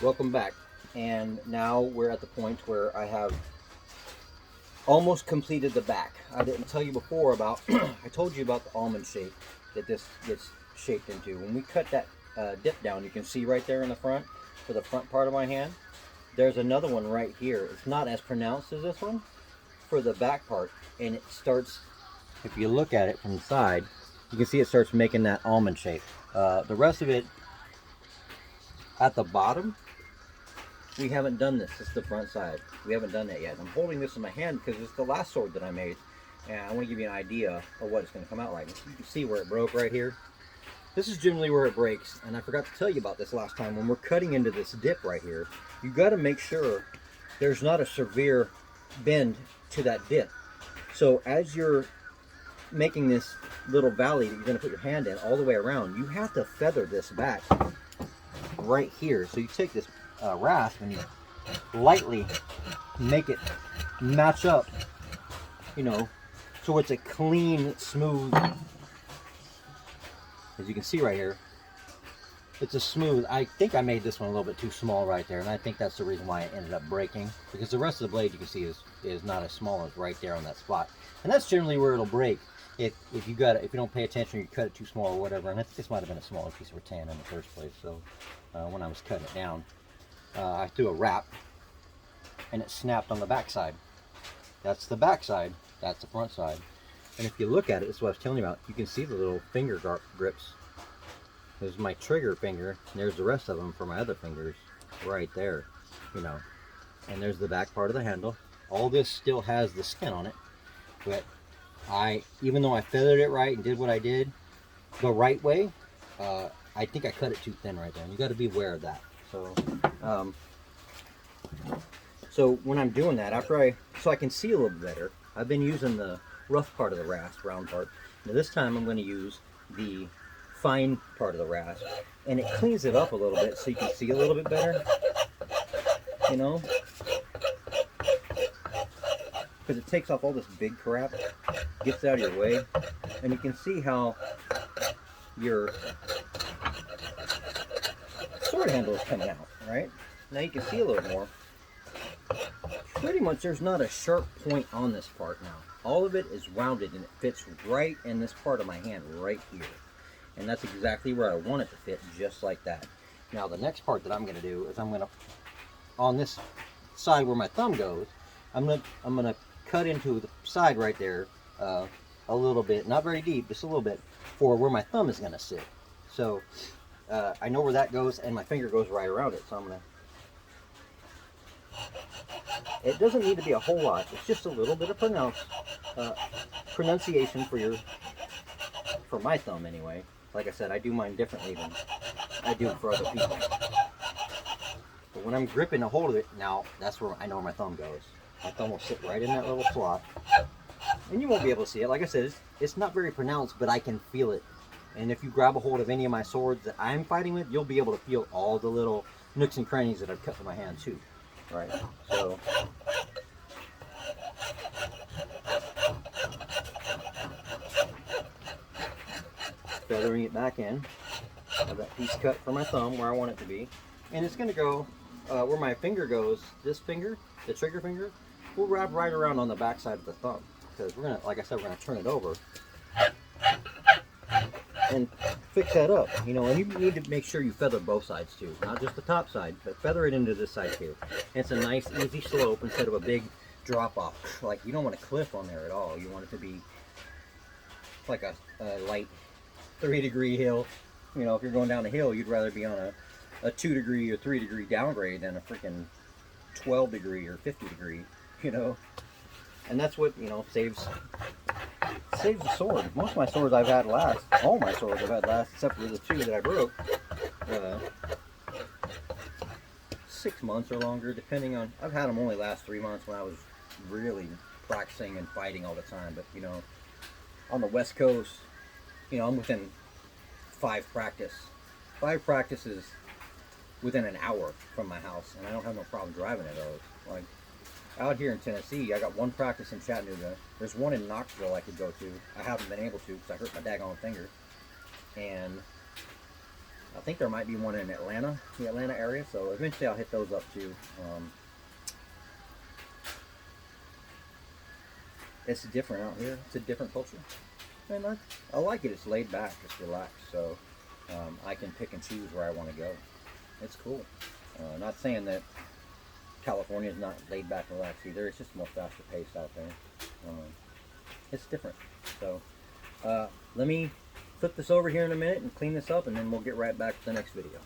Welcome back. And now we're at the point where I have almost completed the back. I didn't tell you before about, I told you about the almond shape that this gets shaped into. When we cut that dip down, you can see right there in the front, for the front part of my hand, there's another one right here. It's not as pronounced as this one for the back part. And it starts, if you look at it from the side, you can see it starts making that almond shape. The rest of it at the bottom, we haven't done this. This is the front side. We haven't done that yet. I'm holding this in my hand because it's the last sword that I made, and I want to give you an idea of what it's going to come out like. You can see where it broke right here. This is generally where it breaks, and I forgot to tell you about this last time. When we're cutting into this dip right here, you got to make sure there's not a severe bend to that dip. So as you're making this little valley that you're going to put your hand in all the way around, you have to feather this back right here. So you take this rasp and you lightly make it match up, you know, so it's a clean, smooth, as you can see right here, it's a smooth. I think I made this one a little bit too small right there, and I think that's the reason why it ended up breaking, because the rest of the blade you can see is not as small as right there on that spot, and that's generally where it'll break if you don't pay attention, you cut it too small or whatever. And I think this might have been a smaller piece of rattan in the first place. So when I was cutting it down, I threw a wrap and it snapped on the back side. That's the back side, that's the front side. And if you look at it, that's what I was telling you about, you can see the little finger grips. There's my trigger finger, and there's the rest of them for my other fingers right there, you know. And there's the back part of the handle. All this still has the skin on it, but even though I feathered it right and did what I did the right way, I think I cut it too thin right there, and you got to be aware of that. So when I'm doing that, so I can see a little better, I've been using the rough part of the rasp, round part. Now this time I'm going to use the fine part of the rasp, and it cleans it up a little bit so you can see a little bit better, you know, because it takes off all this big crap, gets it out of your way, and you can see how your sword handle is coming out, right? Now you can see a little more. Pretty much there's not a sharp point on this part now. All of it is rounded and it fits right in this part of my hand right here. And that's exactly where I want it to fit, just like that. Now the next part that I'm going to do is I'm going to, on this side where my thumb goes, I'm going to cut into the side right there a little bit, not very deep, just a little bit, for where my thumb is going to sit. So I know where that goes, and my finger goes right around it, so I'm going to, it doesn't need to be a whole lot, it's just a little bit of pronunciation for my thumb anyway. Like I said, I do mine differently than I do for other people. But when I'm gripping a hold of it, now that's where I know where my thumb goes. My thumb will sit right in that little slot, and you won't be able to see it. Like I said, it's not very pronounced, but I can feel it. And if you grab a hold of any of my swords that I'm fighting with, you'll be able to feel all the little nooks and crannies that I've cut with my hand too. Right, so feathering it back in. Have that piece cut for my thumb where I want it to be, and it's going to go where my finger goes. This finger, the trigger finger, we'll wrap right around on the back side of the thumb, because we're gonna, like I said, we're gonna turn it over and fix that up, you know. And you need to make sure you feather both sides too, not just the top side, but feather it into this side too. And it's a nice easy slope instead of a big drop off. Like, you don't want a cliff on there at all. You want it to be like a light 3-degree hill. You know, if you're going down a hill, you'd rather be on a 2-degree or 3-degree downgrade than a freaking 12-degree or 50-degree, you know. And that's what, you know, saves the sword. Most of my swords I've had last, all my swords I've had last, except for the 2 that I broke, 6 months or longer, depending on, I've had them only last 3 months when I was really practicing and fighting all the time. But, you know, on the West Coast, you know, I'm within 5 practices within an hour from my house, and I don't have no problem driving to those. Like, out here in Tennessee, I got 1 practice in Chattanooga. There's 1 in Knoxville I could go to. I haven't been able to because I hurt my daggone finger. And I think there might be one in Atlanta, the Atlanta area. So eventually I'll hit those up too. It's different out here. It's a different culture, and I like it. It's laid back, it's relaxed, so I can pick and choose where I want to go. It's cool. Not saying that California is not laid back and relaxed either. It's just more faster paced out there. It's different. So let me flip this over here in a minute and clean this up, and then we'll get right back to the next video.